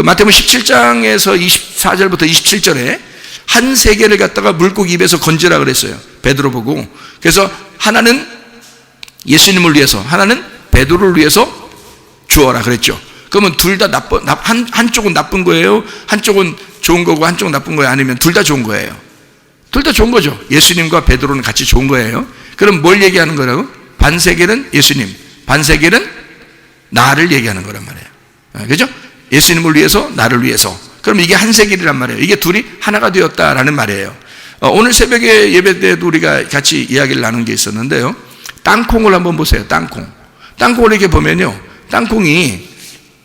마태복음 17장에서 24절부터 27절에 한 세계를 갖다가 물고기 입에서 건지라 그랬어요. 베드로 보고. 그래서 하나는 예수님을 위해서, 하나는 베드로를 위해서 주어라 그랬죠. 그러면 둘 다 한쪽은 나쁜 거예요? 한쪽은 좋은 거고 한쪽은 나쁜 거예요? 아니면 둘 다 좋은 거예요? 둘 다 좋은 거죠. 예수님과 베드로는 같이 좋은 거예요. 그럼 뭘 얘기하는 거라고? 반세계는 예수님, 반세계는 나를 얘기하는 거란 말이에요. 그죠? 예수님을 위해서, 나를 위해서. 그럼 이게 한 세계란 말이에요. 이게 둘이 하나가 되었다라는 말이에요. 오늘 새벽에 예배 때도 우리가 같이 이야기를 나눈 게 있었는데요. 땅콩을 한번 보세요. 땅콩을 이렇게 보면요. 땅콩이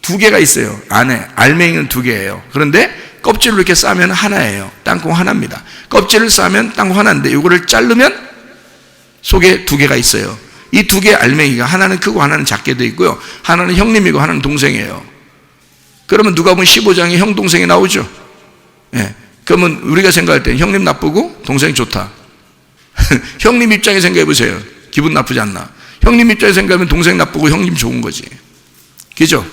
두 개가 있어요. 안에 알맹이는 두 개예요. 그런데 껍질을 이렇게 싸면 하나예요. 땅콩 하나입니다. 껍질을 싸면 땅콩 하나인데 이거를 자르면 속에 두 개가 있어요. 이 두 개의 알맹이가 하나는 크고 하나는 작게 되어 있고요. 하나는 형님이고 하나는 동생이에요. 그러면 누가 보면 15장에 형 동생이 나오죠. 예. 그러면 우리가 생각할 때 형님 나쁘고 동생이 좋다. 형님 입장에 생각해 보세요. 기분 나쁘지 않나? 형님 입장에 생각하면 동생 나쁘고 형님 좋은 거지. 그죠?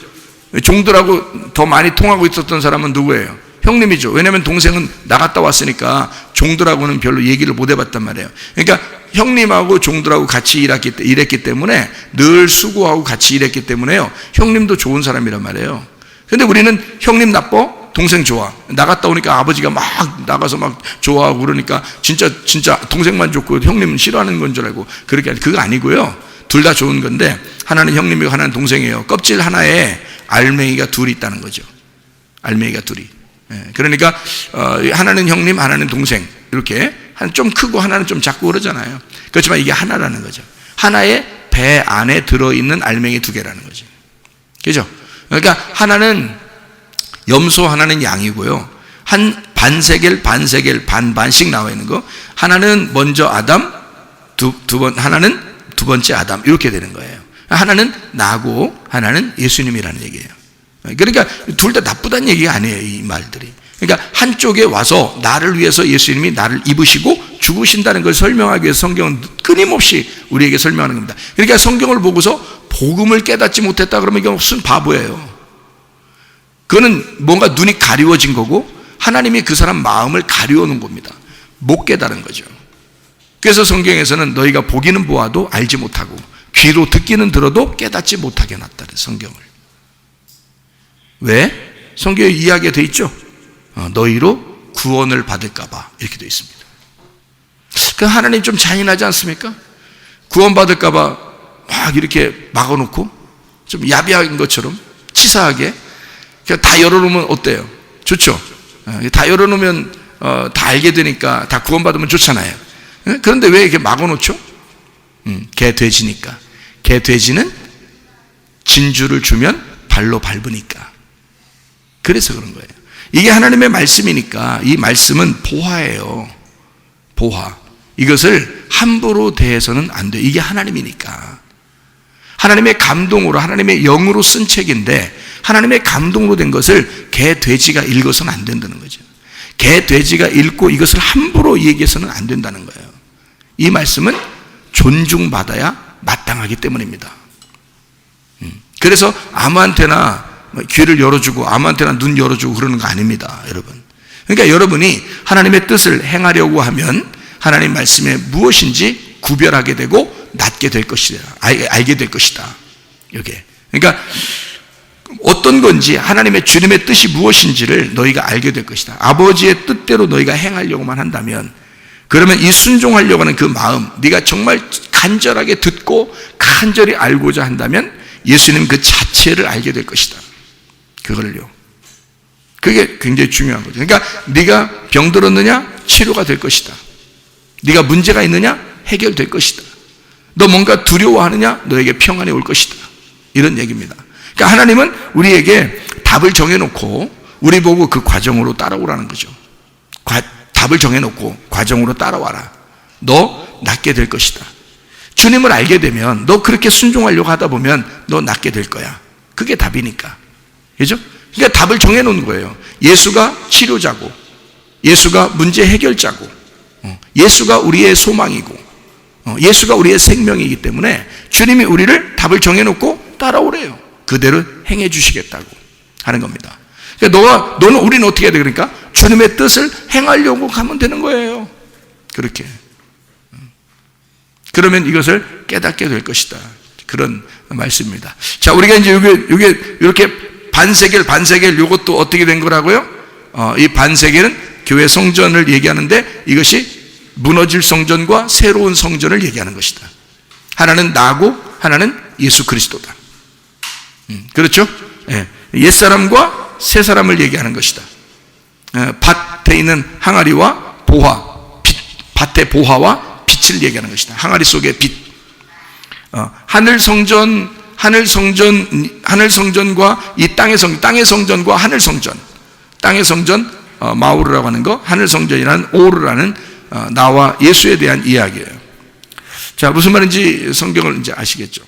종들하고 더 많이 통하고 있었던 사람은 누구예요? 형님이죠. 왜냐하면 동생은 나갔다 왔으니까 종들하고는 별로 얘기를 못 해봤단 말이에요. 그러니까 형님하고 종들하고 같이 일했기 때문에 늘 수고하고 같이 일했기 때문에요. 형님도 좋은 사람이란 말이에요. 근데 우리는 형님 나빠? 동생 좋아. 나갔다 오니까 아버지가 막 나가서 막 좋아하고 그러니까 진짜 동생만 좋고 형님은 싫어하는 건 줄 알고 그렇게 그거 아니고요. 둘 다 좋은 건데 하나는 형님이고 하나는 동생이에요. 껍질 하나에 알맹이가 둘이 있다는 거죠. 알맹이가 둘이. 그러니까 하나는 형님, 하나는 동생 이렇게 좀 크고 하나는 좀 작고 그러잖아요. 그렇지만 이게 하나라는 거죠. 하나의 배 안에 들어있는 알맹이 두 개라는 거죠. 그죠? 그러니까 하나는 염소, 하나는 양이고요. 한 반세겔, 반반씩 나와 있는 거. 하나는 먼저 아담, 하나는 두 번째 아담 이렇게 되는 거예요. 하나는 나고 하나는 예수님이라는 얘기예요. 그러니까 둘 다 나쁘다는 얘기가 아니에요, 이 말들이. 그러니까 한쪽에 와서 나를 위해서 예수님이 나를 입으시고 죽으신다는 걸 설명하기 위해서 성경은 끊임없이 우리에게 설명하는 겁니다. 그러니까 성경을 보고서 복음을 깨닫지 못했다 그러면 이건 무슨 바보예요. 그거는 뭔가 눈이 가리워진 거고 하나님이 그 사람 마음을 가리워 놓은 겁니다. 못 깨달은 거죠. 그래서 성경에서는 너희가 보기는 보아도 알지 못하고 귀로 듣기는 들어도 깨닫지 못하게 놨다는 성경을. 왜? 성경에 이야기가 되어 있죠. 너희로 구원을 받을까 봐 이렇게 되어 있습니다. 그 하나님 좀 잔인하지 않습니까? 구원 받을까 봐 막 이렇게 막아놓고 좀 야비한 것처럼 치사하게 다 열어놓으면 어때요? 좋죠. 다 열어놓으면 다 알게 되니까 다 구원받으면 좋잖아요. 그런데 왜 이렇게 막아놓죠? 개 돼지니까. 개 돼지는 진주를 주면 발로 밟으니까. 그래서 그런 거예요. 이게 하나님의 말씀이니까 이 말씀은 보화예요. 보화. 이것을 함부로 대해서는 안 돼요. 이게 하나님이니까. 하나님의 감동으로 하나님의 영으로 쓴 책인데 하나님의 감동으로 된 것을 개 돼지가 읽어서는 안 된다는 거죠. 개 돼지가 읽고 이것을 함부로 얘기해서는 안 된다는 거예요. 이 말씀은 존중받아야 마땅하기 때문입니다. 그래서 아무한테나 귀를 열어주고 아무한테나 눈 열어주고 그러는 거 아닙니다, 여러분. 그러니까 여러분이 하나님의 뜻을 행하려고 하면 하나님 말씀에 무엇인지 구별하게 되고 낫게 될 것이다, 알게 될 것이다. 이게. 그러니까 어떤 건지 하나님의 주님의 뜻이 무엇인지를 너희가 알게 될 것이다. 아버지의 뜻대로 너희가 행하려고만 한다면, 그러면 이 순종하려고 하는 그 마음, 네가 정말 간절하게 듣고 간절히 알고자 한다면 예수님 그 자체를 알게 될 것이다. 그걸요. 그게 굉장히 중요한 거죠. 그러니까 네가 병들었느냐? 치료가 될 것이다. 네가 문제가 있느냐? 해결될 것이다. 너 뭔가 두려워하느냐? 너에게 평안이 올 것이다. 이런 얘기입니다. 그러니까 하나님은 우리에게 답을 정해놓고 우리 보고 그 과정으로 따라오라는 거죠. 답을 정해놓고 과정으로 따라와라. 너 낫게 될 것이다. 주님을 알게 되면 너 그렇게 순종하려고 하다 보면 너 낫게 될 거야. 그게 답이니까. 그죠? 그러니까 답을 정해놓은 거예요. 예수가 치료자고, 예수가 문제 해결자고, 예수가 우리의 소망이고, 예수가 우리의 생명이기 때문에 주님이 우리를 답을 정해놓고 따라오래요. 그대로 행해 주시겠다고 하는 겁니다. 그러니까 너는 우리는 어떻게 해야 돼? 그러니까 주님의 뜻을 행하려고 하면 되는 거예요. 그렇게. 그러면 이것을 깨닫게 될 것이다. 그런 말씀입니다. 자, 우리가 이제 요게 이렇게 반세겔 요것도 어떻게 된 거라고요? 이 반세겔은 교회 성전을 얘기하는데 이것이 무너질 성전과 새로운 성전을 얘기하는 것이다. 하나는 나고 하나는 예수 그리스도다. 그렇죠? 옛사람과 새사람을 얘기하는 것이다. 밭에 있는 항아리와 밭의 보화와 빛을 얘기하는 것이다. 항아리 속의 빛. 하늘 성전과 이 땅의 성전과 하늘 성전. 땅의 성전 마우르라고 하는 거, 하늘 성전이라는 오르라는 나와 예수에 대한 이야기예요. 자, 무슨 말인지 성경을 이제 아시겠죠?